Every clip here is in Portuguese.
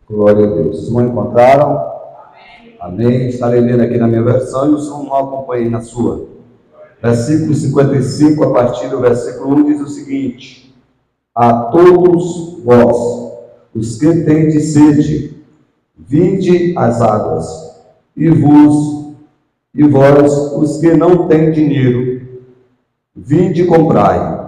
Glória a Deus. Não encontraram? Amém. Estarei lendo aqui na minha versão e o senhor não acompanhe na sua. Versículo 55, a partir do versículo 1, diz o seguinte: a todos vós, os que tendes sede, vinde às águas, e vós, os que não têm dinheiro, vinde comprai.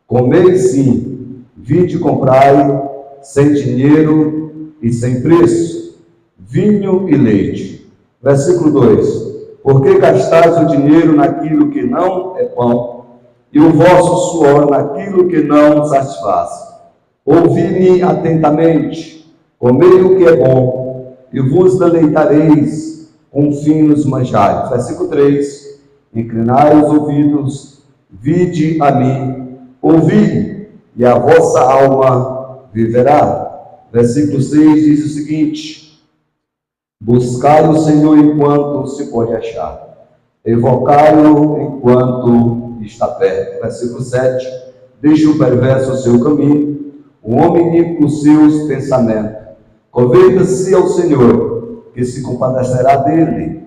Comei sim, vinde comprai, sem dinheiro e sem preço, vinho e leite. Versículo 2: porque gastais o dinheiro naquilo que não é pão, e o vosso suor naquilo que não satisfaz? Ouvi-me atentamente, comei o que é bom, e vos deleitareis com finos manjares. Versículo 3: inclinai os ouvidos, vinde a mim, ouvi, e a vossa alma viverá. Versículo 6 diz o seguinte: buscai o Senhor enquanto se pode achar, evocai-o enquanto está perto. Versículo 7: deixe o perverso o seu caminho, o homem ímpio os seus pensamentos. Converta-se ao Senhor, que se compadecerá dele.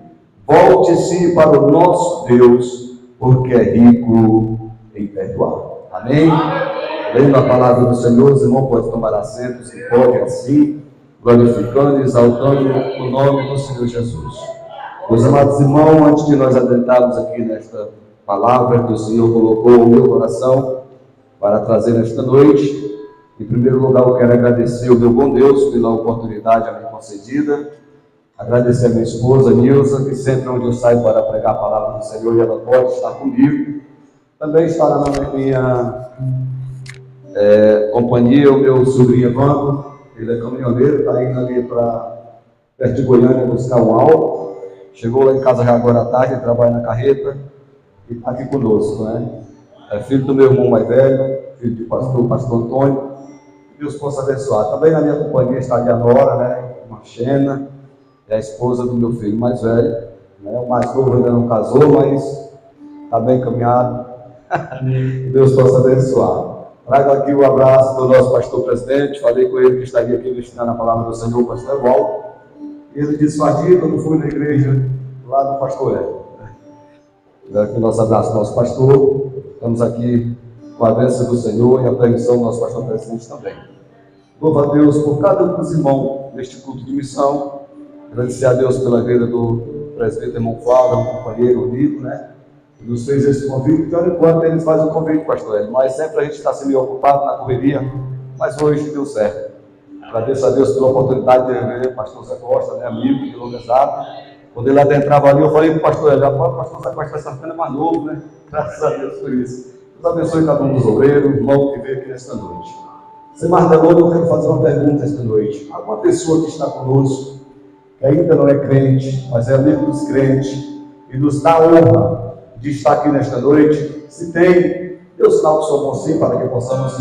Volte-se para o nosso Deus, porque é rico em perdoar. Amém? Lendo a palavra do Senhor, os irmãos podem tomar assento, se podem assim, glorificando e exaltando o nome do Senhor Jesus. Meus amados irmãos, antes de nós adentrarmos aqui nesta palavra que o Senhor colocou no meu coração para trazer nesta noite, em primeiro lugar eu quero agradecer ao meu bom Deus pela oportunidade a mim concedida, agradecer a minha esposa Nilza, que sempre onde eu saio para pregar a palavra do Senhor, ela pode estar comigo. Também estará na minha companhia o meu sobrinho Evandro, ele é caminhoneiro, está indo ali para perto de Goiânia buscar um álcool. Chegou lá em casa já agora à tarde, trabalha na carreta e está aqui conosco, né? É filho do meu irmão mais velho, filho do pastor Antônio. Que Deus possa abençoar. Também na minha companhia está a Nora, né? Uma Xena, é a esposa do meu filho mais velho, né? O mais novo ainda não casou, mas está bem encaminhado. Que Deus possa abençoar. Trago aqui o abraço do nosso pastor presidente. Falei com ele que estaria aqui destinando a palavra do Senhor, o pastor Evaldo. Ele disse: Fadir, quando fui na igreja lá do pastor Hélio. Aqui o nosso abraço ao nosso pastor. Estamos aqui com a bênção do Senhor e a permissão do nosso pastor presidente também. Louva a Deus por cada um dos irmãos neste culto de missão. Agradecer a Deus pela vida do presbítero irmão Flávio, um companheiro amigo, né? Que nos fez esse convite. Então, enquanto eles fazem o convite, pastor Hélio, mas sempre a gente está sendo ocupado na correria, mas hoje deu certo. Agradeço a Deus pela oportunidade de ver o pastor Zé Costa, né, amigo de longa data. Quando ele adentrava ali, eu falei para o pastor Hélio: o pastor Zé Costa está ficando mais novo, né? Graças a Deus por isso. Deus abençoe cada um dos obreiros, irmão que veio aqui nesta noite. Sem mais delongas, eu quero fazer uma pergunta esta noite. Alguma pessoa que está conosco, que ainda não é crente, mas é amigo dos crentes, e nos dá a honra de estar aqui nesta noite, se tem, dê o sinal do seu bom sim, para que possamos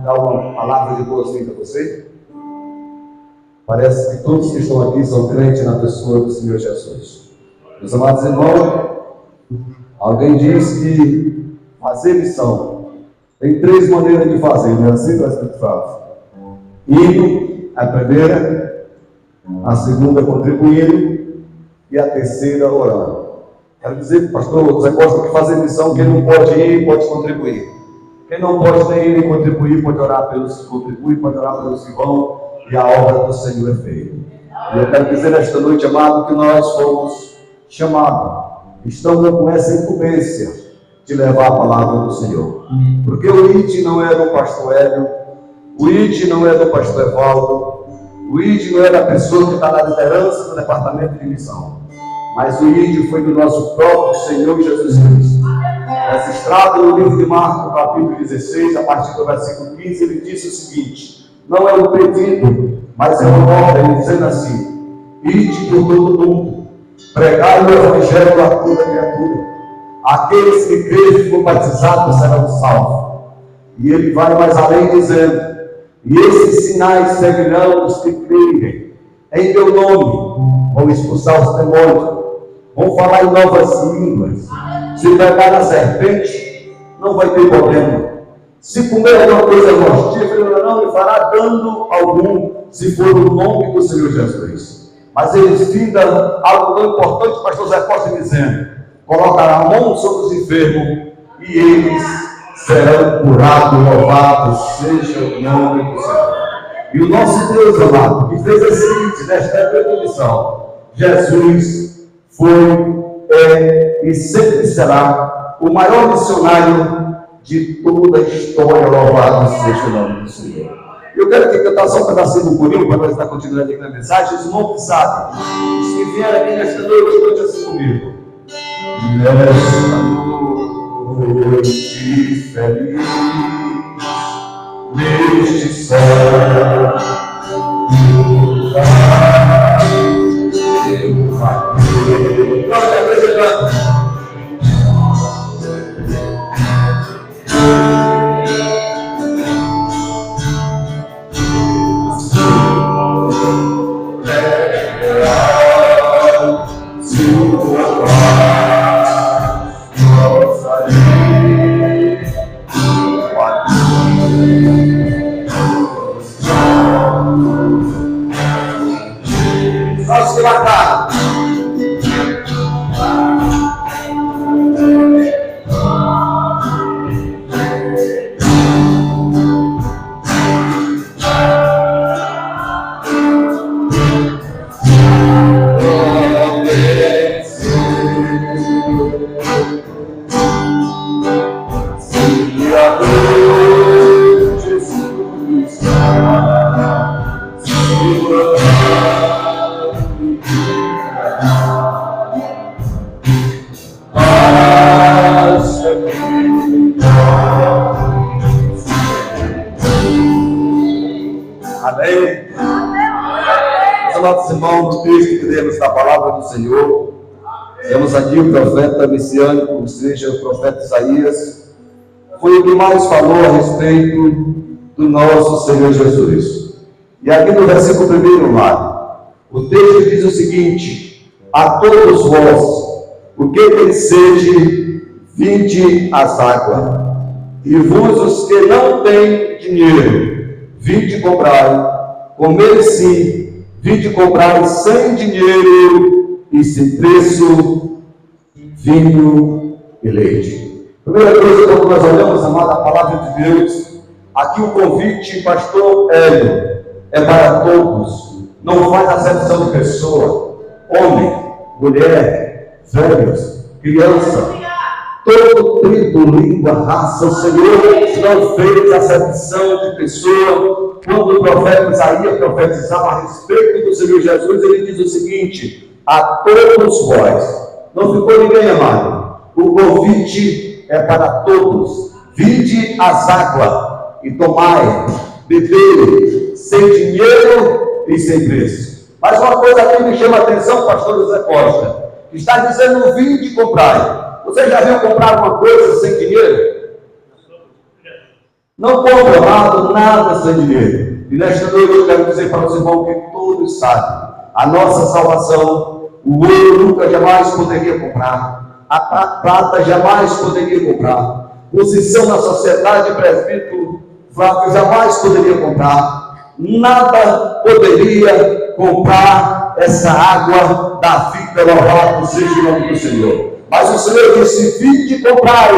dar uma palavra de boas-vindas a você. Parece que todos que estão aqui são crentes na pessoa do Senhor Jesus. Meus amados irmãos, alguém diz que fazer missão tem 3 maneiras de fazer, não é assim que a Escritura fala? Indo, a primeira, a segunda contribuindo e a terceira orando. Quero dizer, pastor Zé Costa, que fazer missão, quem não pode ir, pode contribuir. Quem não pode nem ir e contribuir, pode orar pelos que contribuem, pode orar pelos que vão, e a obra do Senhor é feita. E eu quero dizer nesta noite, amado, que nós fomos chamados, estamos com essa incumbência de levar a palavra do Senhor. Porque o ID não é do pastor Hélio, o ID não é do pastor Evaldo, o ID não é da pessoa que está na liderança do departamento de missão, mas o ID foi do nosso próprio Senhor Jesus Cristo. Registrado no livro de Marcos, capítulo 16, a partir do versículo 15, ele disse o seguinte: não é um pedido, mas é uma ordem, dizendo assim: ide por todo mundo, pregai o evangelho a toda criatura. Aqueles que crerem e for batizados serão salvos. E ele vai mais além dizendo: e esses sinais seguirão os que crerem. Em meu nome vão expulsar os demônios, vão falar em novas línguas. Se pegar na serpente, não vai ter problema. Se comer alguma coisa mortífera, não me fará dano algum, se for o nome do Senhor Jesus. Mas eles findam algo tão importante, pastor Zé Costa dizendo: colocará a mão sobre os enfermos e eles serão curados, louvados seja o nome do Senhor. E o nosso Deus amado, que fez esse seguinte, nesta definição: Jesus foi, é e sempre será o maior missionário de toda a história, louvado seja o nome do Senhor. Eu quero que cantar só um pedacinho do corinho para nós estar continuando aqui na mensagem. Os irmãos que sabem, os que vieram aqui nesta noite, cante assim comigo. Nesta noite feliz, neste céu, eu vai. Glória a Deus. Senhor, temos aqui o profeta messiânico, ou seja, o profeta Isaías, foi o que mais falou a respeito do nosso Senhor Jesus. E aqui no versículo 1 lá, o texto diz o seguinte: a todos vós, o que tem sede, vinde às águas, e vós os que não têm dinheiro, vinde comprai, comer sim, vinde comprai sem dinheiro e sem preço, vinho e leite. Primeira coisa, quando nós olhamos, amada, a palavra de Deus, aqui o convite, pastor Hélio, é para todos, não faz acepção de pessoa, homem, mulher, velhos, criança, todo tribo, língua, raça. O Senhor não fez acepção de pessoa. Quando o profeta Isaías profetizava a respeito do Senhor Jesus, ele diz o seguinte: a todos vós. Não ficou ninguém, amado. O convite é para todos. Vinde às águas e tomai, bebei, sem dinheiro e sem preço. Mas uma coisa aqui me chama a atenção, pastor José Costa, que está dizendo: vinde e comprai. Você já viu comprar alguma coisa sem dinheiro? Não compra, amado, nada sem dinheiro. E nesta noite eu quero dizer para os irmãos que todos sabem: a nossa salvação, o ouro nunca jamais poderia comprar, a prata jamais poderia comprar, posição na sociedade, presbítero Flávio, jamais poderia comprar, nada poderia comprar essa água da vida, louvado seja o nome do Senhor. Mas o Senhor disse: vinde comprar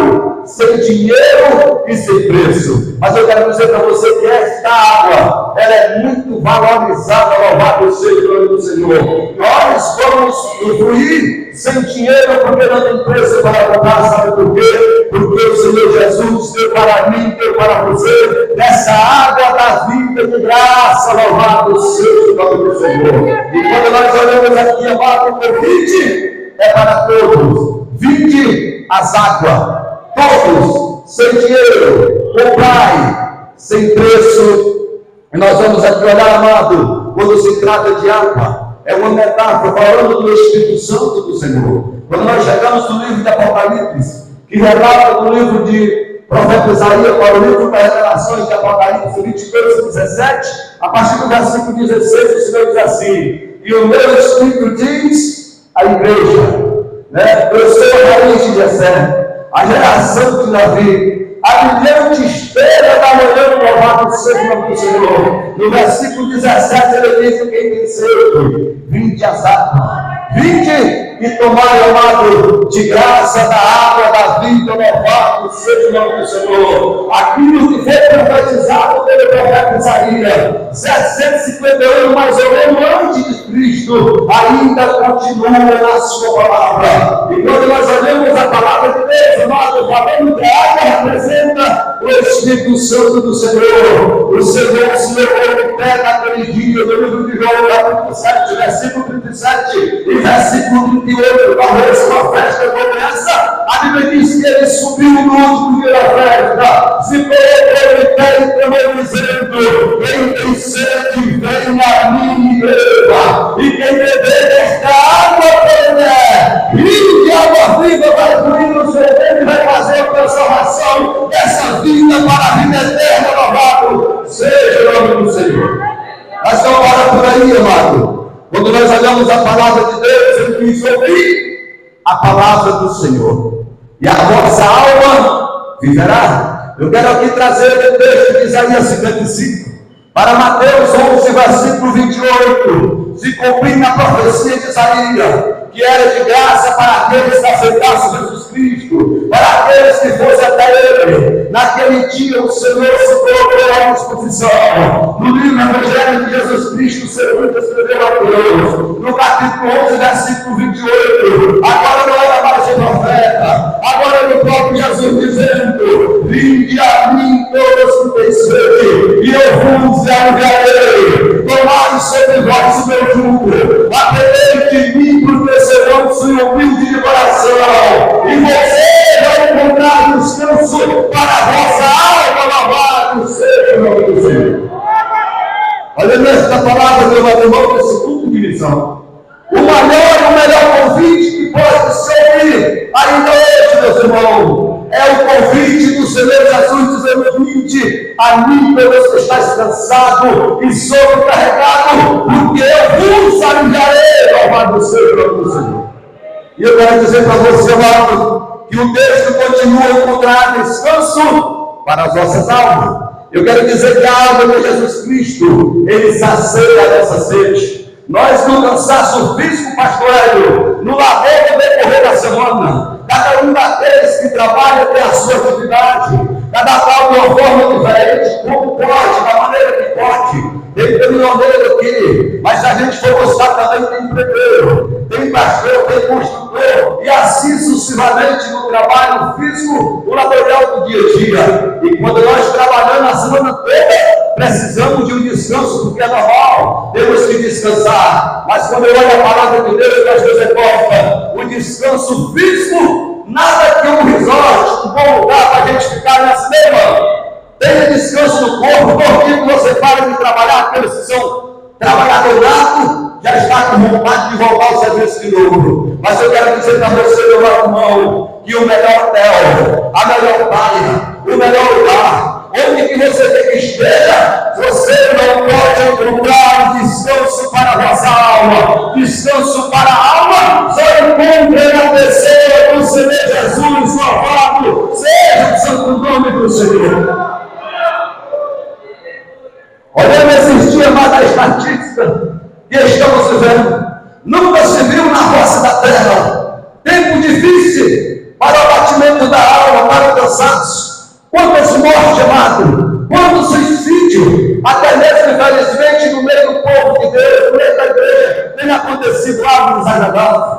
sem dinheiro e sem preço. Mas eu quero dizer para você que esta água, ela é muito valorizada, louvado seja o nome do Senhor. Nós vamos usufruir sem dinheiro, porque não tem preço para comprar. Sabe por quê? Porque o Senhor Jesus deu para mim, deu para você, dessa água da vida de graça, louvado seja o nome do Senhor. E quando nós olhamos aqui, amado, o convite é para todos. Vinde às águas, todos, sem dinheiro, comprai, sem preço. E nós vamos aqui olhar, amado, quando se trata de água, é uma metáfora falando do Espírito Santo do Senhor. Quando nós chegamos no livro de Apocalipse, que relata no livro de profeta Isaías, para o livro das Revelações de Apocalipse 22, 17, a partir do versículo 16, o Senhor diz assim: e o meu Espírito diz à igreja, eu sou a raiz de Jessé, a geração de Davi, a brilhante estrela da manhã, louvado seja o nome do Senhor. No versículo 17 ele diz: quem tem sede, vinde as águas. Vinde e tomai, amado, de graça da água da vida, louvado seja o nome do Senhor. Aquilo que foi profetizado pelo profeta Isaías, 750 anos mais ou menos antes de Cristo, ainda continua na sua palavra. E quando nós olhamos a palavra de Deus, amado, falando que a água representa o Espírito Santo do Senhor. O Senhor se levou em pé naquele dia, no livro de João, capítulo 7, versículo 37 e versículo 38, talvez uma festa como essa, a Bíblia diz que ele subiu no último dia da festa, se colocou em pé e clamou dizendo: quem tem sede, venha a mim e beba, e quem beber desta água poderá, rio de água viva vai fluir no seu ventre e vai fazer a transformação dessa vida para a vida eterna. Louvado seja o nome do Senhor. Mas não para por aí, amado. Quando nós olhamos a palavra de Deus, ele diz: ouvir a palavra do Senhor, e a vossa alma viverá. Eu quero aqui trazer o texto de Isaías 55 para Mateus 11, versículo 28. Se cumprir na profecia de Isaías, que era de graça para aqueles que aceitassem Jesus Cristo, para aqueles que fossem até Ele. Naquele dia o Senhor se colocou à disposição. No livro Evangelho de Jesus Cristo, segundo escreveu a Deus, no capítulo 11, versículo 28. Agora não era mais um profeta, agora era o próprio Jesus dizendo: vinde a mim todos que têm sede, e eu vos aliviarei. Tomai sobre vós o meu jugo, aprendei de mim, porque serão humilde de coração, e você vai encontrar descanso para a vossa alma. Louvado seja o nome do Senhor. Olha nesta palavra, meu irmão, nesse culto de missão, o melhor convite que pode ser ouvir ainda hoje, meus irmãos, é o convite do Senhor Jesus dizendo: vinde a mim, todos que estáis cansados e sobrecarregados, porque eu vos aliviarei. Louvado seja o nome do Senhor. E eu quero dizer para você, amado, que o texto continua a encontrar descanso para as vossas almas. Eu quero dizer que a alma de Jesus Cristo, Ele sacia a nossa sede. Nós, no cansaço físico, pastor Hélio, no labor do decorrer da semana, cada um daqueles que trabalha tem a sua atividade, cada qual de uma forma diferente, como pode, da maneira que pode. Tem caminhoneiro aqui, mas se a gente for buscar também tem empreiteiro, tem pastor, tem construtor, e assim sucessivamente no trabalho físico, o laboral do dia a dia. E quando nós trabalhamos a semana toda, precisamos de um descanso, porque é normal, temos que descansar. Mas quando eu olho a palavra de Deus, nós nos recorda o descanso físico, nada que um resort, um bom lugar para a gente ficar na cinema. Tenha descanso no corpo, porque você para de trabalhar, aqueles que são trabalhador nato, já está com vontade de voltar ao serviço de novo. Mas eu quero dizer para você, meu irmão, que o melhor hotel, a melhor praia, o melhor lugar, onde que você tem que esteja, você não pode encontrar descanso para a vossa alma. Descanso para a alma só encontra na pessoa do Senhor Jesus. Louvado seja o santo nome do Senhor. Olhando esses dias mais a estatística que estamos vivendo, nunca se viu na roça da terra tempo difícil para o abatimento da alma, para o cansaço. Quantas mortes, amado, quanto suicídio, até mesmo infelizmente no meio do povo de Deus, no meio da igreja, tem acontecido algo desagradável.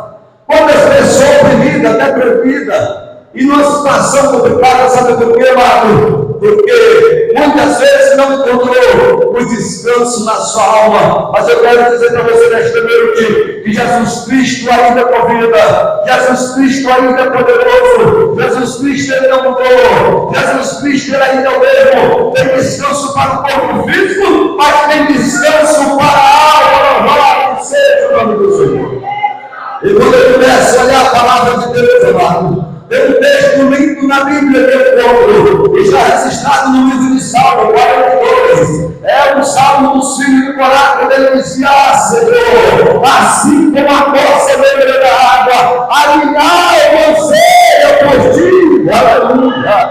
Quantas pessoas oprimidas, deprimidas, e numa situação complicada, sabe por quê, amado? Porque muitas vezes não encontrou o descanso na sua alma. Mas eu quero dizer para você nesta noite que Jesus Cristo ainda convida, Jesus Cristo ainda é poderoso, Jesus Cristo ele não mudou, Jesus Cristo ele ainda é o mesmo. Tem descanso para o corpo físico, mas tem descanso para a alma. Louvado seja o nome do Senhor. E quando eu começo a olhar a palavra de Deus, amado, tem um texto lindo na Bíblia que eu encontro, está registrado no livro de Salmo 42. É um salmo do filho de Corá, quando ele dizia: Senhor, assim como a costa beberá da água, alimentai você, eu por ti. Aleluia.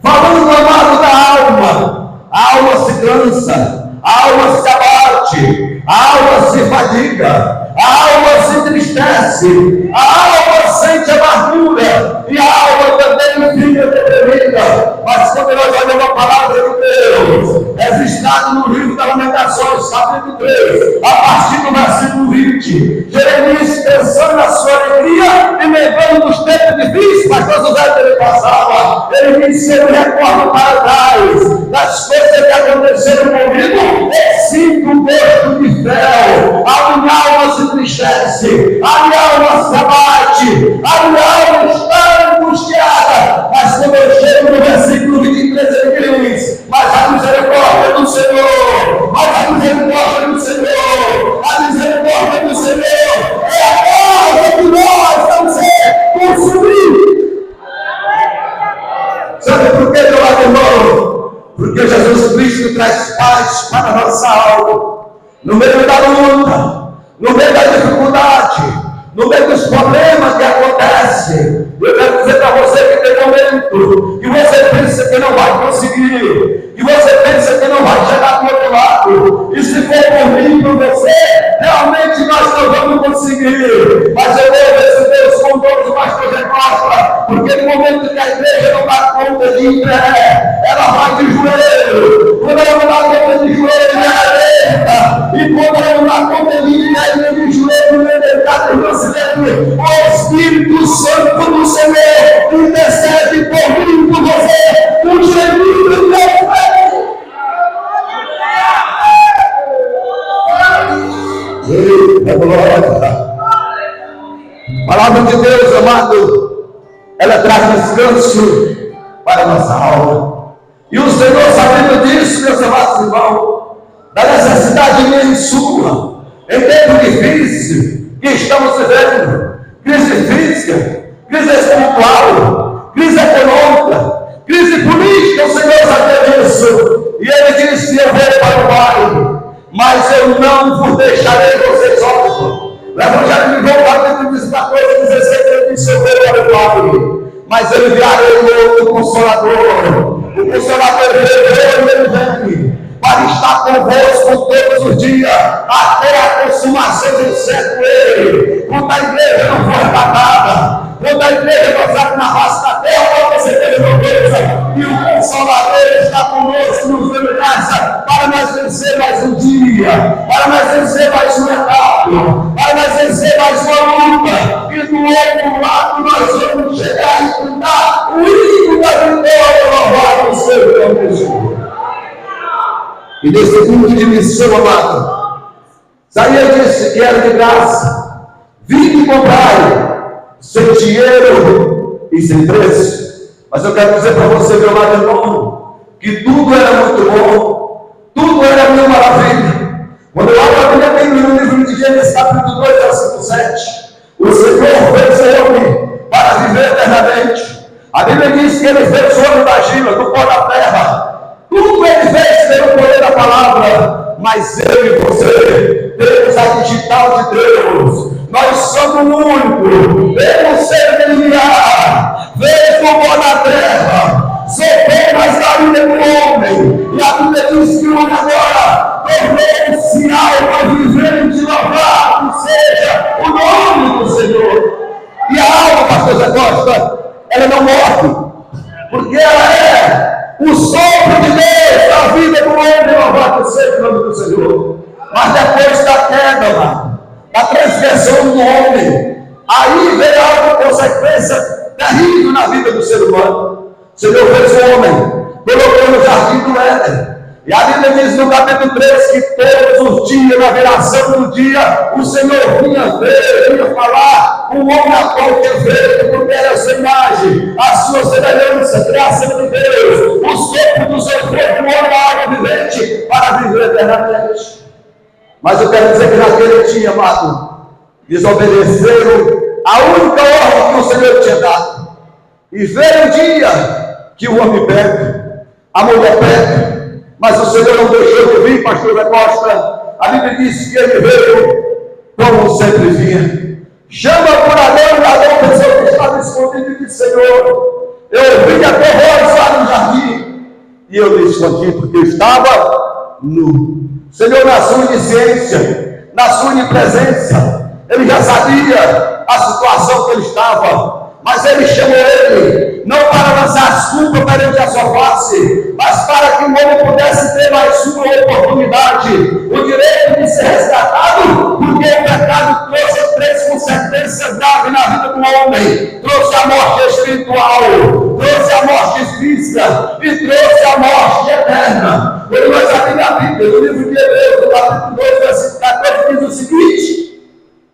Falando, amado, da alma. A alma se cansa, a alma se abate, a alma se fadiga, a alma se entristece, a alma sente amargura e a alma também fica deprimida. Mas quando nós olhamos a palavra de Deus, registrado no livro das Lamentações, capítulo 3, a partir do versículo 20, Jeremias pensando na sua alegria e lembrando dos tempos difíceis, mas quando o velho ele passava, ele me se recorda para trás das coisas que aconteceram comigo, e sinto um gosto de fel, a minha alma se entristece, a minha alma se abate, a minha alma está angustiada. Mas quando eu chego no versículo 23, ele diz: mas a misericórdia do Senhor, mas a misericórdia do Senhor, a misericórdia do Senhor é a causa que nós vamos ser consumidos. Sabe por que, meu amado irmão? Porque Jesus Cristo traz paz para a nossa alma. No meio da luta, no meio da dificuldade, no meio dos problemas que acontecem, eu quero dizer para você que tem momento que você pensa que não vai conseguir, que você pensa que não vai chegar do outro lado, e se for por mim, por você, realmente nós não vamos conseguir. Mas eu vou ver se Deus com todos os pastores resposta, porque no momento que a igreja não dá conta de ir pé, ela vai de joelho. Quando ela não dá conta de joelho, ela deita. E quando ela não dá conta de ir pé, de joelho, o Espírito Santo do Senhor intercede por mim, por você, o gemido da fé. Eita glória! A palavra de Deus, amado, ela traz descanso para a nossa alma. E o Senhor, sabendo disso, meus amados irmãos, da necessidade minha e sua, em tempo difícil que estamos vivendo, crise física, crise espiritual, crise econômica, crise política, o Senhor sabe disso. E Ele disse: eu vou para o Pai, mas eu não vos deixarei vocês órfãos. O Evangelho de João, capítulo 14, 16, ele disse: eu vou para o Pai, mas eu enviarei outro Consolador. O Consolador ele vem para estar convosco todos os dias, até a consumação do século. Quando a igreja não for arrebatada, quando a igreja passar na face da terra, você tem certeza que o Consolador está conosco nos dando graça para nós vencer mais um dia, para nós vencer mais uma etapa, para nós vencer mais uma luta, e do outro lado nós vamos chegar e cantar o hino da vitória. Louvado seja o Senhor. E nesse mundo de missão, amado, Isaías disse que era de graça, vinde e comprai, sem dinheiro e sem preço. Mas eu quero dizer para você, meu amado irmão, que tudo era muito bom, tudo era mil maravilha. Quando eu abro a Bíblia, tem no livro de Gênesis, capítulo 2, versículo 7, o Senhor fez o homem para viver eternamente. A Bíblia diz que Ele fez o homem da gila, do pó da terra. Tudo Ele fez pelo poder da palavra, mas eu e você temos a digital de Deus. Nós somos o único, temos ser miliar, veio do pó da terra, soprou nas narinas do homem, e a Bíblia diz que o homem agora tornou-se alma vivente, louvado seja o nome do Senhor. E a alma, pastor Zé Costa, ela não morre, porque ela é o sopro de Deus, a vida do homem, louvado seja o nome do Senhor. Mas depois da queda, da transgressão do homem, aí veio uma consequência terrível na vida do ser humano. O Senhor fez o homem, colocou no jardim do Éden. E a Bíblia diz no capítulo 3 que todos os dias, na viração do dia, o Senhor vinha ver, vinha falar com o homem a qual tinha feito, porque era a sua imagem, a sua semelhança, criação de Deus, o sopro do seu corpo, o homem, a água vivente, para viver eternamente. Mas eu quero dizer que naquele dia, amado, desobedeceram a única ordem que o Senhor tinha dado. E veio o dia que o homem peca, a mulher peca, mas o Senhor não deixou de vir, pastor da Costa. A Bíblia diz que Ele veio como sempre vinha. Chama por Adão, e Adão pensou que estava escondido e disse: Senhor, eu ouvi a tua voz lá no jardim. E eu me escondi porque eu estava nu. Senhor, na sua onisciência, na sua onipresença, ele já sabia a situação que ele estava, mas ele chamou ele, não para lançar as culpas perante a sua face, mas para que o homem pudesse ter mais uma oportunidade, o direito de ser resgatado, porque o pecado trouxe 3 consequências graves na vida do homem: trouxe a morte espiritual, trouxe a morte física e trouxe a morte eterna. Ele vai saber na Bíblia, no livro de Hebreus, no capítulo 2, versículo 14, diz o seguinte: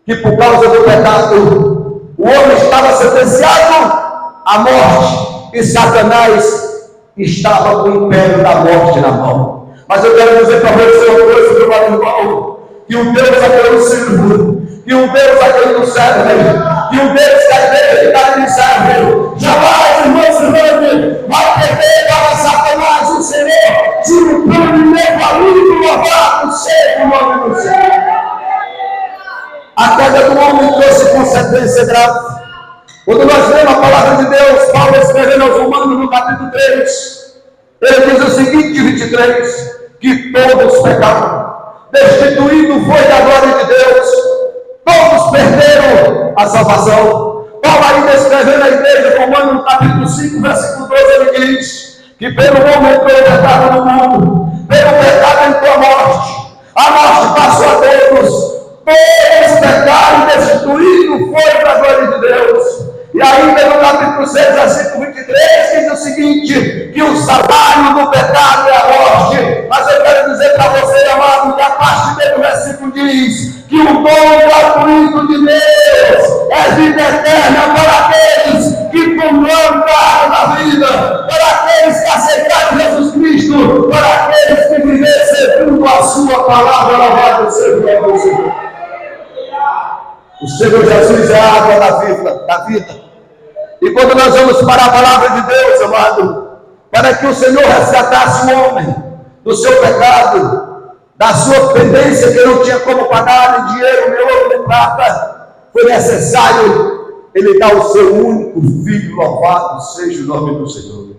que por causa do pecado, o homem estava sentenciado à morte e Satanás estava com o império da morte na mão. Mas eu quero dizer para você uma coisa, meu irmão, que o Deus a quem eu sirvo, que o Deus a quem eu serve, que o Deus que a igreja me serve, jamais, irmãos e irmãs, vai perder para Satanás o Senhor, se o plano meu louvado seja o nome do Senhor. A queda do homem trouxe consequência grave. Quando nós lemos a palavra de Deus, Paulo escrevendo aos Romanos no capítulo 3, ele diz o seguinte, 23, que todos pecaram, destituído foi da glória de Deus, todos perderam a salvação. Paulo ainda escrevendo a igreja, Romanos no capítulo 5, versículo 12, ele diz que pelo homem entrou o pecado no mundo, pelo pecado entrou a morte passou a todos. Todos pecaram, destituído foi da glória de Deus. E ainda no capítulo 6, versículo 23, diz o seguinte, que o salário do pecado é a morte. Mas eu quero dizer para você, amado, que a parte dele do versículo diz que o dom gratuito de Deus é vida eterna para aqueles que comunham da vida, para aqueles que aceitaram Jesus Cristo, para aqueles que viveram segundo a sua palavra. Louvado seja o Senhor. O Senhor Jesus é a água da vida. E quando nós vamos para a palavra de Deus, amado, para que o Senhor resgatasse o homem do seu pecado, da sua pendência que não tinha como pagar em dinheiro, nem ouro, nem prata, foi necessário ele dar o seu único filho. Louvado seja o nome do Senhor.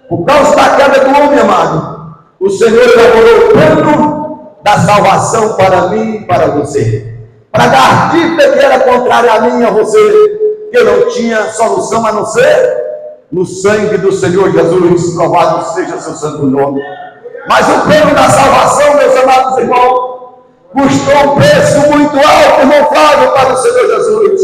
Por causa da queda do homem, amado, o Senhor elaborou o plano da salvação para mim e para você. Para dar dívida que era contrária a mim e a você, que não tinha solução a não ser no sangue do Senhor Jesus. Louvado seja seu santo nome. Mas o plano da salvação, meus amados irmãos, custou um preço muito alto e não pago para o Senhor Jesus,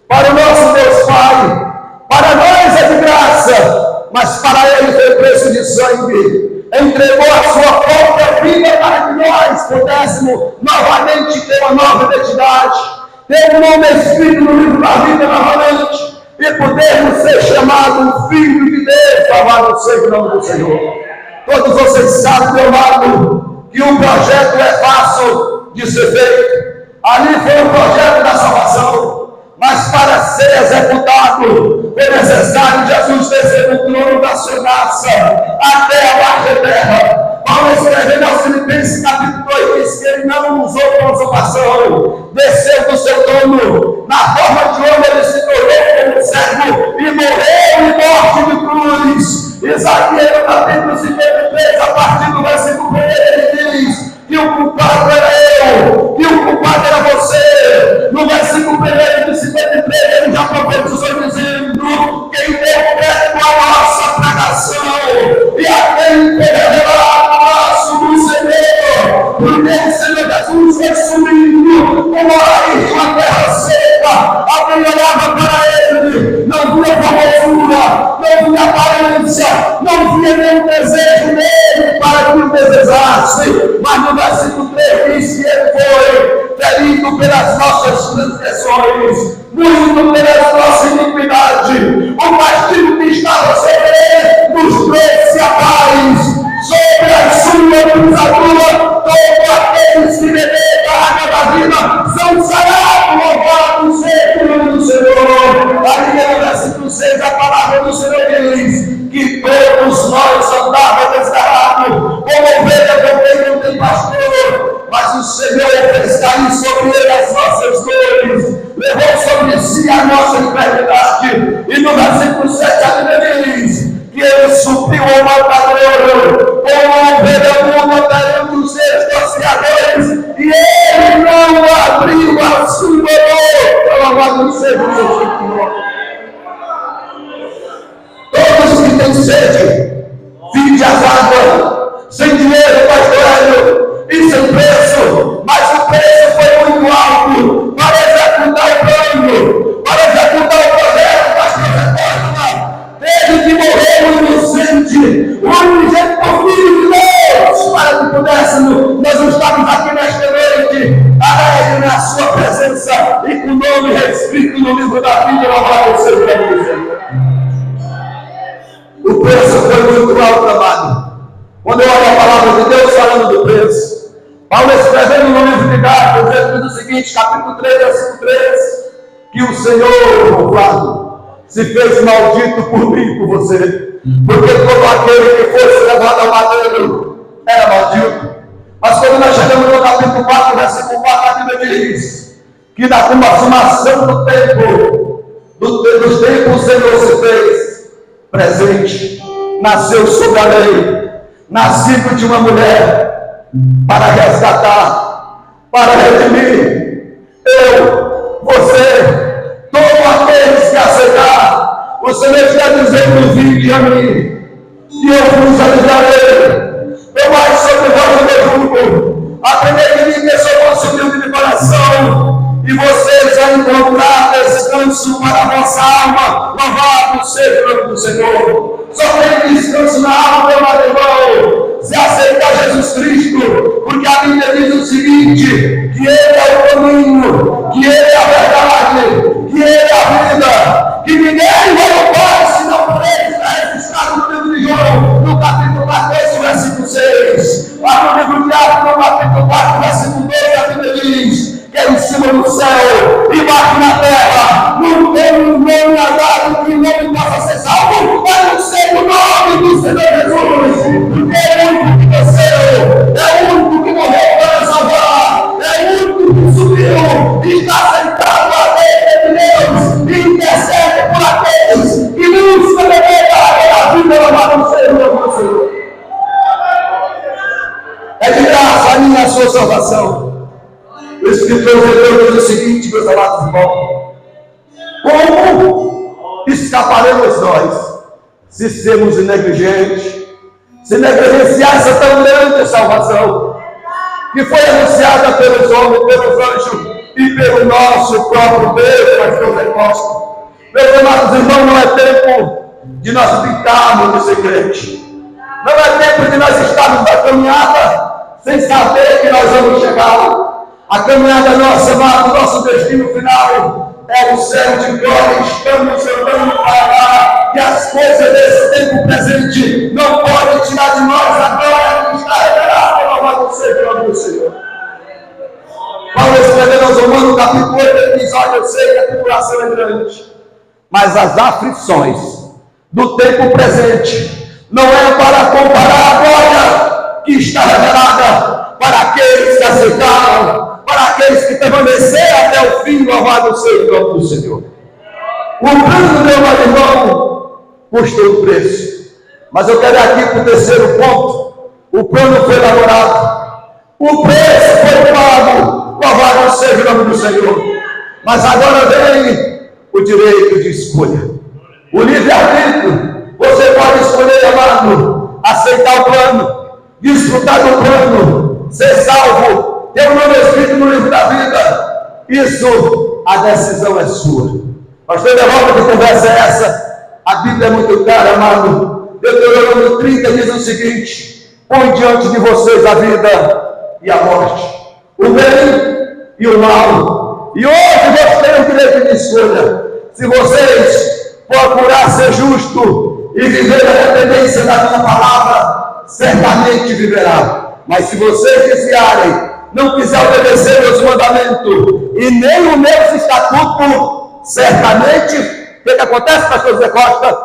para o nosso Deus Pai. Para nós é de graça, mas para Ele foi preço de sangue. Entregou a sua própria vida para que nós pudéssemos novamente ter uma nova identidade, ter um nome escrito no livro da vida novamente, e podermos ser chamados filho de Deus. Louvado seja o nome do Senhor. Todos vocês sabem, meu amado, que um projeto é fácil de ser feito. Ali foi o projeto da salvação, mas para ser executado foi necessário Jesus descer do trono da sua graça até a baixa terra. Paulo escrevendo aos Filipenses capítulo 2 diz que ele não usou consumação, desceu do seu trono, na forma de homem ele se tornou como servo e morreu em morte de cruz. Isaías capítulo 53, a partir do versículo 1, ele diz que o culpado era eu, que o culpado era você. No versículo 1 de 53, ele já profetizou dizendo: quem deu crédito à nossa pregação e a quem foi revelado o braço do Senhor, porque o Senhor Jesus foi subindo como raiz de uma terra seca. Alguém olhava para ele, não via formosura, não via aparência, não via nenhum desejo nele para que o desejasse, mas no versículo 3 diz que ele foi ferido pelas nossas transgressões, moído pelas nossas iniquidades. O castigo que estava sobre ele nos trouxe a paz. Sobre a sua pisadura, todos aqueles que beberem da água da vida são sarados. Louvado seja o nome do Senhor. Ali no versículo 6, a palavra do Senhor diz que todos nós andávamos desgarrados, como ovelha também não tem pastor, mas o Senhor fez cair sobre ele as nossas dores, levou sobre si a nossa enfermidade. E no versículo 7 a Bíblia diz que que ele supriu ao matador, como ovelha muda perante os seus torceadores, e ele não abriu a sua boca. Louvado seja o Senhor. Todos que têm sede, vinde as águas, sem dinheiro, pastor, e sem preço, mas o preço foi muito alto para executar o plano, para executar o projeto, pastor. Teve que morrer o inocente, o unigênito Filho de Deus, para que pudéssemos, nós estamos aqui nesta noite, alegre na sua presença e com o nome escrito no livro da vida, louvado seja o Senhor. O preço foi muito alto, amado. Quando eu olho a palavra de Deus falando do preço, Paulo escrevendo no livro de Gálatas, ele diz o seguinte, capítulo 3, versículo 3, que o Senhor, louvado, se fez maldito por mim e por você, porque todo aquele que fosse levado ao madeiro era maldito. Mas quando nós chegamos no capítulo 4, versículo 4, a Bíblia diz que na consumação do tempo, dos tempos o Senhor se fez presente, nasceu sobre a lei, nascido de uma mulher, para resgatar, para redimir, eu, você, todos aqueles que aceitar. O Senhor está dizendo, vinde a mim, e eu vos aliviarei. Tomai sobre vós o meu jugo, aprendei de mim que sou vosso humilde de coração, e vocês vão encontrar descanso para a vossa alma. Louvado seja o nome do Senhor. Só tem descanso na alma, meu irmão, se aceitar Jesus Cristo, porque a Bíblia diz o seguinte, que Ele é o caminho, que Ele é a verdade, que Ele é a vida, que ninguém vai ao Pai se não por Ele. Está registrado no livro de João, no capítulo 14, versículo 6. Lá no livro de Atos, no capítulo 4, versículo 2, a Bíblia diz que é em cima do céu e embaixo na terra não tem um nome dado que o nome possa ser salvo, mas não sei o nome do Senhor Jesus, porque é o único que desceu, é o único que morreu para salvar, é o único que subiu e está sentado à direita de Deus e intercede por aqueles que buscam a vida. Louvado seja o nome do Senhor. É de graça a minha sua salvação. O Escritor diz o seguinte, meus amados irmãos: como escaparemos nós se sermos negligentes, se negligenciar essa tão grande salvação que foi anunciada pelos homens, pelos anjos e pelo nosso próprio Deus, pastor Pentecostes? Meus amados irmãos, não é tempo de nós pintarmos de ser crente, não é tempo de nós estarmos na caminhada sem saber que nós vamos chegar. A caminhada nossa, amado, nosso destino final é o céu de glória. Estamos andando para lá, e as coisas desse tempo presente não podem tirar de nós a glória que está revelada. Louvado seja o nome do Senhor. Paulo escrevendo aos Romanos, capítulo 8, ele diz: olha, eu sei que a tribulação é grande, mas as aflições do tempo presente não é para comparar a glória que está revelada para aqueles que aceitaram, para aqueles que permaneceram até o fim. Louvado seja o nome do Senhor. O plano, meu irmão, custou o preço. Mas eu quero ir aqui para o terceiro ponto. O plano foi elaborado, o preço foi pago. Louvado seja o nome do Senhor. Mas agora vem o direito de escolha, o livre-arbítrio. Você pode escolher, amado, aceitar o plano, desfrutar do plano, ser salvo, ter o nome escrito no livro da vida. Isso, a decisão é sua. Pastor Devaldo, que conversa é essa? A Bíblia é muito clara, amado. Deuteronômio 30 diz o seguinte: põe diante de vocês a vida e a morte, o bem e o mal. E hoje vocês têm o direito de escolha. Se vocês procurar ser justo e viver a dependência da minha palavra, certamente viverá. Mas se vocês desviarem, não quiser obedecer meus mandamentos e nem o meu estatuto, certamente, o que acontece, pastor Zé Costa?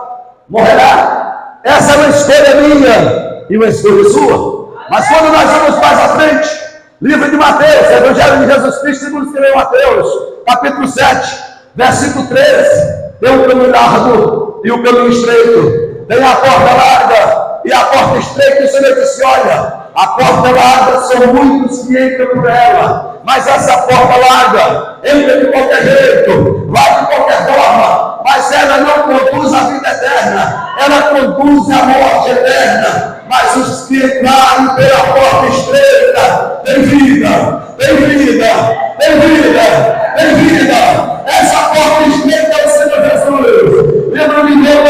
Morrerá. Essa é uma escolha minha e uma escolha sua. Mas quando nós vamos mais à frente, livro de Mateus, Evangelho de Jesus Cristo, segundo escreveu Mateus, capítulo 7, versículo 13, tem um caminho largo e um caminho estreito. Tem a porta larga e a porta estreita, e o Senhor disse: olha, a porta larga são muitos que entram por ela, mas essa porta larga entra de qualquer jeito, vai de qualquer forma, mas ela não conduz à vida eterna, ela conduz à morte eterna. Mas os que entrarem pela porta estreita têm vida, têm vida, têm vida, têm vida. Essa porta estreita é o Senhor Jesus. Lembra-me de Deus,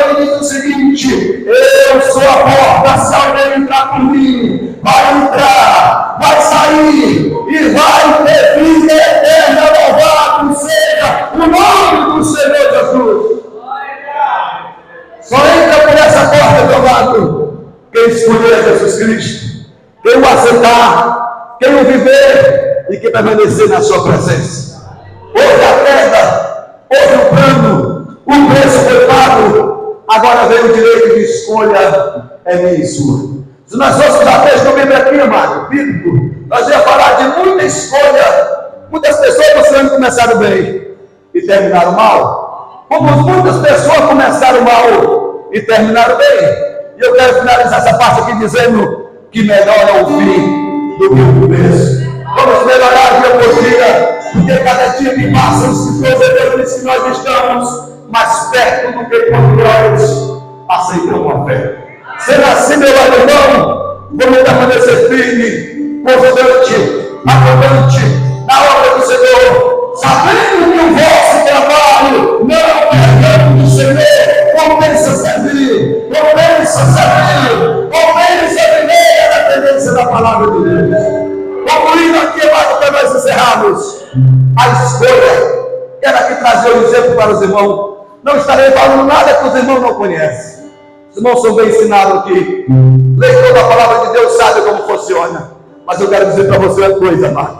ele diz o seguinte: eu sou a porta, se alguém entrar por mim, vai entrar, vai sair e vai ter vida eterna. Louvado seja o nome do Senhor Jesus. Só entra por essa porta, meu amado, quem escolher Jesus Cristo, quem o aceitar, quem o viver e quem permanecer na sua presença. Houve a queda, houve o plano, o preço foi pago, agora vem o direito de escolha, é minha e sua. Se nós fôssemos a texto Bíblia aqui, amado, bíblico, nós ia falar de muita escolha. Muitas pessoas esse ano começaram bem e terminaram mal, como muitas pessoas começaram mal e terminaram bem. E eu quero finalizar essa parte aqui dizendo que melhor é o fim do que o começo. Vamos melhorar dia por dia, porque cada dia que passa os provedores que nós estamos mais perto do que quando nós aceitamos a fé. Sendo assim, meu irmão, vamos permanecer firme, constante, abundante na obra do Senhor, sabendo que o vosso trabalho não é campo do Senhor. Compensa servir, compensa servir, compensa viver a tendência da palavra de Deus. Concluindo aqui, para nós encerrarmos, a escolha, quero aqui trazer um exemplo para os irmãos. Não estarei falando nada que os irmãos não conhecem. Os irmãos são bem ensinados aqui. Leitor da palavra de Deus sabe como funciona. Mas eu quero dizer para você uma coisa, amado.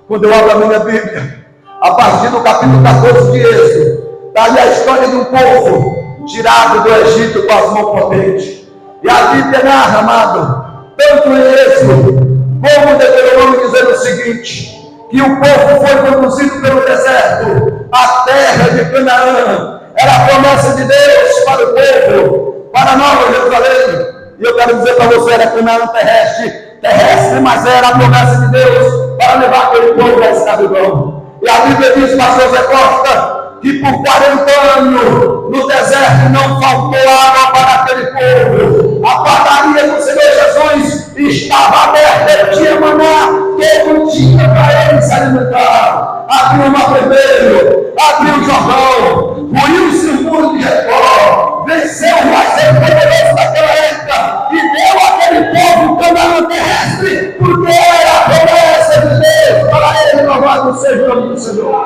Quando eu abro a minha Bíblia, a partir do capítulo 14 de Êxodo, está ali a história de um povo tirado do Egito com as mãos potentes. E a Bíblia narra, amado, tanto em Êxodo como em Deuteronômio, dizendo o seguinte: que o povo foi conduzido pelo deserto, a terra de Canaã. Era a promessa de Deus para o povo, para Nova Jerusalém. E eu quero dizer para você, era Canaã terrestre, mas era a promessa de Deus para levar aquele povo à escravidão. E a Bíblia diz, pastor Zé Costa, que por 40 anos no deserto não faltou água para aquele povo. A padaria do Senhor Jesus estava aberta, ele tinha maná todo dia para eles se alimentar. Abriu o mar vermelho, abriu o Jordão, ruiu-se o muro de Jericó, venceu o mais poderoso daquela época e deu àquele povo Canaã terrestre, porque era a promessa de Deus para ele. Louvado seja o nome do Senhor.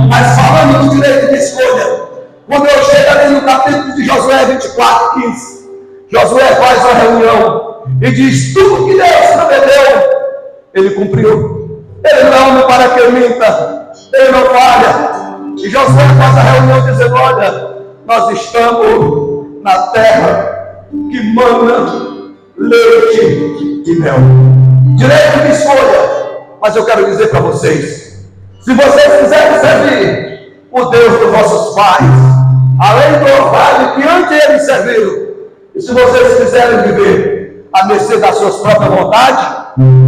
Mas falando do direito de escolha, quando eu chego ali no capítulo de Josué 24, 15, Josué faz uma reunião e diz: tudo que Deus prometeu, ele cumpriu. Ele não é homem para que minta, ele não falha. E Josué faz a reunião dizendo: olha, nós estamos na terra que mana leite e mel. Direito de escolha. Mas eu quero dizer para vocês, se vocês quiserem servir o Deus dos vossos pais, além do orvalho que antes eles serviram, e se vocês quiserem viver a mercê das suas próprias vontades,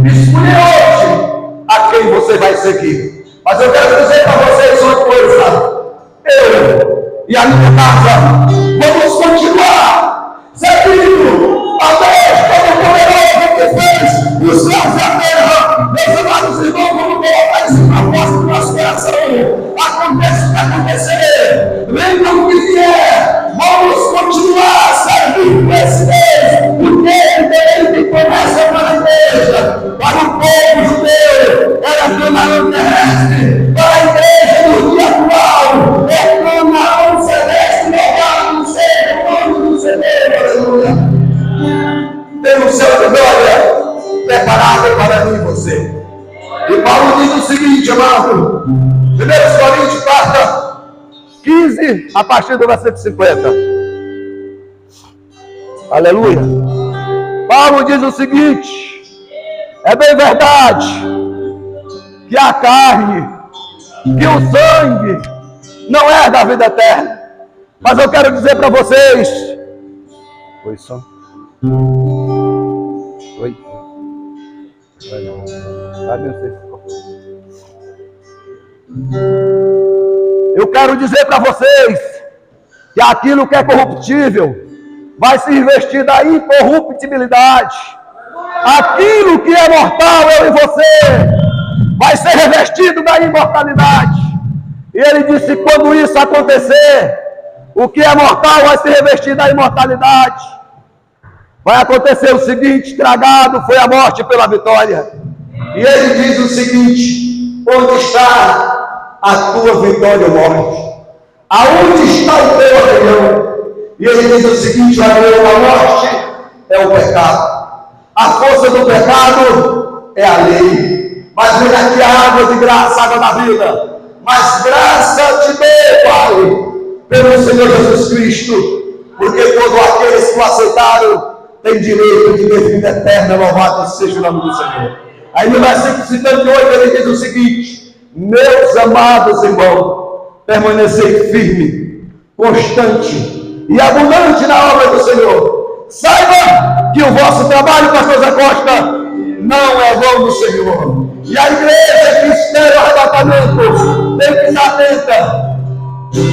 escolhe hoje a quem você vai seguir. Mas eu quero dizer para vocês uma coisa: eu e a minha casa vamos continuar servindo a Deus Todo-Poderoso que fez os céus e a terra. Meus amados irmãos, vamos colocar esse propósito no nosso coração. Aconteça o que acontecer, venha o que vier, vamos continuar servindo esse Deus, porque ele que começa para a igreja, para o povo judeu, era Canaã terrestre, para a igreja no dia atual, é Canaã celeste. Louvado seja o nome do Senhor. Aleluia. Tem um céu de glória preparado para mim e você. E Paulo diz o seguinte, amado, 1 Coríntios 4, 15, a partir do versículo 50. Aleluia. Paulo diz o seguinte: é bem verdade que a carne, que o sangue não é da vida eterna, Mas eu quero dizer para vocês. Oi, só. Oi. Eu quero dizer para vocês que aquilo que é corruptível vai se revestir da incorruptibilidade. Aquilo que é mortal, eu e você, vai ser revestido da imortalidade. E ele disse: quando isso acontecer, o que é mortal vai se revestir da imortalidade. Vai acontecer o seguinte: tragado foi a morte pela vitória. E ele diz o seguinte: onde está a tua vitória, morte? Aonde está o teu aguilhão? E ele diz o seguinte: a morte é o pecado. A força do pecado é a lei. Mas vem aqui a água de graça, a água da vida. Mas graça te dê, Pai, pelo Senhor Jesus Cristo, porque todos aqueles que o aceitaram têm direito de ter vida eterna. Louvado seja o nome do Senhor. Aí no versículo 58 ele diz o seguinte: meus amados irmãos, permanecei firme, constante e abundante na obra do Senhor. Saiba que o vosso trabalho, pastor Zé Costa, não é vão do Senhor. E a igreja que espera o arrebatamento tem que estar atenta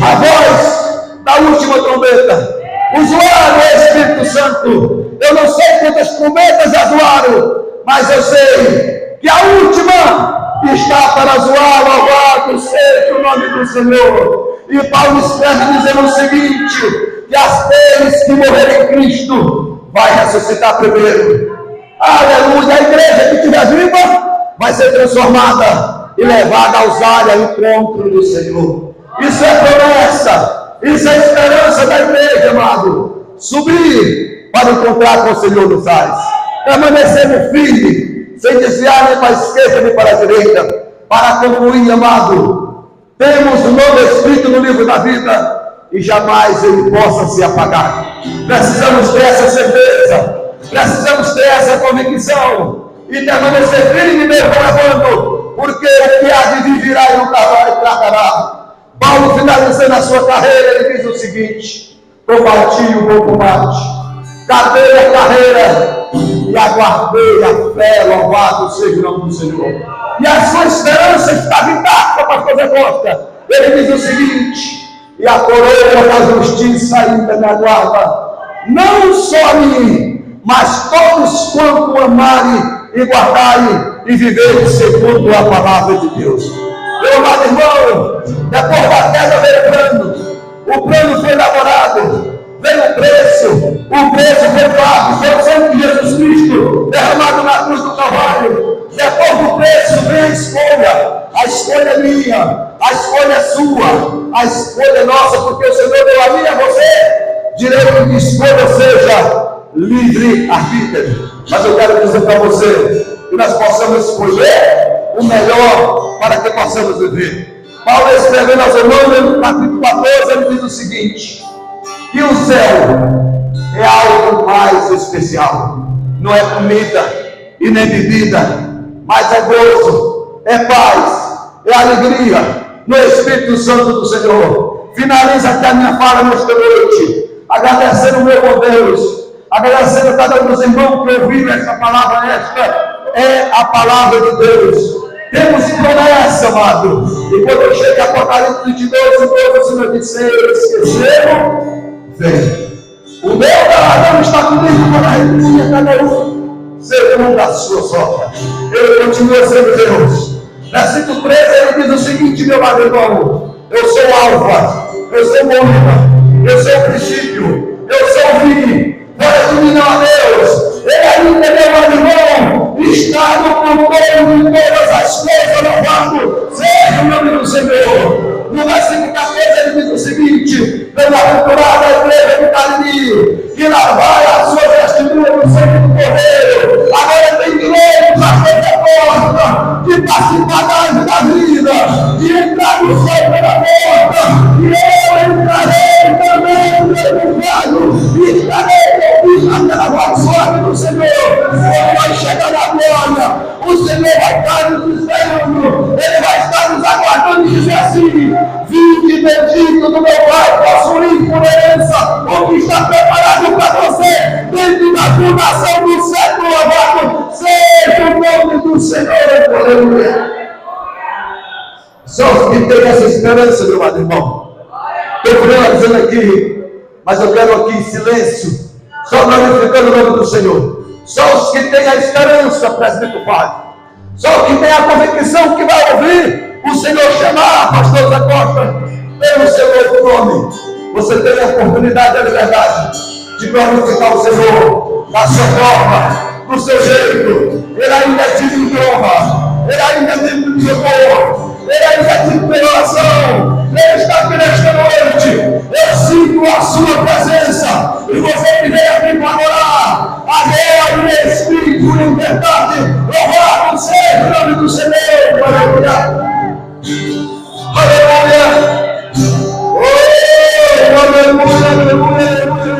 à voz da última trombeta. Zoaram o Espírito Santo. Eu não sei quantas trombetas já zoaram, mas eu sei que a última está para zoar. Louvado seja o nome do Senhor. E Paulo escreve dizendo o seguinte: que aqueles que morrerem em Cristo vai ressuscitar primeiro. Aleluia! A igreja que estiver viva vai ser transformada e levada aos áreas ao encontro do Senhor. Isso é promessa, isso é esperança da igreja, amado. Subir para encontrar com o Senhor dos Ais, permanecendo firme, sem desviar nem para a esquerda nem para a direita, para concluir, amado. Temos um novo escrito no livro da vida e jamais ele possa se apagar. Precisamos ter essa certeza, precisamos ter essa convicção e permanecer firme mesmo levando, porque o que há de vir virá e nunca vai tratará. Paulo, finalizando a sua carreira, ele diz o seguinte: combati o bom combate, acabei a carreira e aguardei a fé. Louvado seja o nome do Senhor. E a sua esperança estava intacta, pastor Zé Costa. Ele diz o seguinte: e a coroa da justiça ainda me aguarda, não só a mim, mas todos quanto amarem e guardarem e viverem segundo a palavra de Deus. Meu amado irmão, depois da queda veio o plano foi elaborado, veio o preço foi pago, foi o sangue de Jesus Cristo derramado na cruz do Calvário. Depois do preço vem a escolha é minha, a escolha é sua, a escolha é nossa, porque o Senhor deu a mim e a você direito de escolha, ou seja, livre-arbítrio. Mas eu quero dizer para você que nós possamos escolher o melhor para que possamos viver. Paulo, escrevendo aos Romanos, no capítulo 14, ele diz o seguinte: que o céu é algo mais especial, não é comida e nem bebida, mas é gozo, é paz, é alegria no Espírito Santo do Senhor. Finaliza aqui a minha fala nesta noite, agradecendo o meu bom Deus, agradecendo a cada um dos irmãos que ouviram essa palavra. Esta é a palavra de Deus. Temos promessa, amado. E quando eu chego a Apocalipse 22, o Senhor disse: esqueceram, vem. O meu galardão está comigo para retribuir a cada um segundo a sua sorte. Ele continua sendo Deus. Versículo 13, ele diz o seguinte: meu amado irmão, eu sou o Alfa, eu sou o Ômega, eu sou o princípio, eu sou o fim. Para de mim não a Deus. Ele ainda, meu amado irmão, está no controle de todas as coisas. Louvado seja o nome do Senhor. No versículo 14 ele diz o seguinte: bem-aventurada a igreja que está ali, que lavar as suas vestiduras no sangue do Cordeiro. Agora tem direito a toda porta de participar da árvore da vida, de entrar no céu pela porta, e eu entrarei também no meu pecado, e estarei convicto pela boa sorte do Senhor. Quando vai chegar na glória, o Senhor vai estar nos esperando, Ele vai estar nos aguardando e dizer assim: vinde bendito do meu Pai, possuir por herança o que está preparado para você, dentro da fundação do século, louvado seja o nome do Senhor. Aleluia. Só os que têm essa esperança, meu amado irmão. Estou finalizando aqui, mas eu quero aqui em silêncio, só glorificando o nome do Senhor. Só os que têm a esperança, presbítero Padre. Só os que têm a convicção que vai ouvir o Senhor chamar, pastor Zé Costa, pelo seu novo nome. Você tem a oportunidade e a liberdade de glorificar o Senhor da sua forma, do seu jeito. Ele ainda é digno de honra, ele ainda é digno de amor, ele ainda é digno de oração. Ele está aqui nesta noite. Eu sinto a sua presença. E você que veio aqui para orar, agora em espírito e em verdade, louvado seja o nome do Senhor. Aleluia. Aleluia. Oh, aleluia, aleluia, aleluia.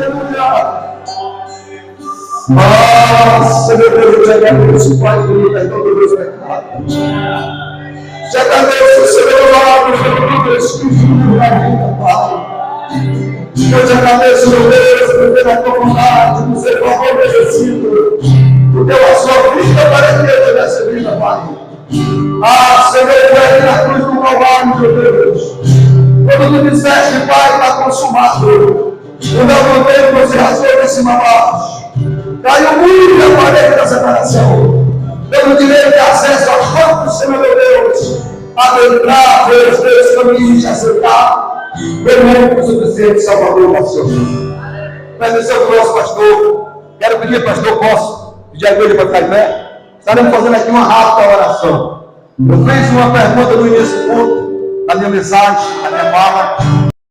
Senhor Deus, eu te agradeço, Pai, pelo perdão dos meus pecados. Te agradeço, Senhor, pelo teu Espírito da vida, Pai. Eu te agradeço, meu Deus, pela tua vontade, por ser favorecido, por ter a sua vida para que eu tivesse vida, Pai. Senhor, tu és na cruz do Calvário, meu Deus. Quando tu disseste, Pai, está consumado. O meu tempo você rasgou de cima a baixo. Caiu o muro e a parede da separação. Pelo direito de acesso aos campos, Senhor, meu Deus, adentrar pelos teus caminhos e aceitar pelo único suficiente Salvador, Pastor. Mas esse é o nosso pastor. Quero pedir, pastor, posso pedir a ele para ficar em pé? Estaremos fazendo aqui uma rápida oração. Eu fiz uma pergunta no início do culto, na minha mensagem, na minha fala.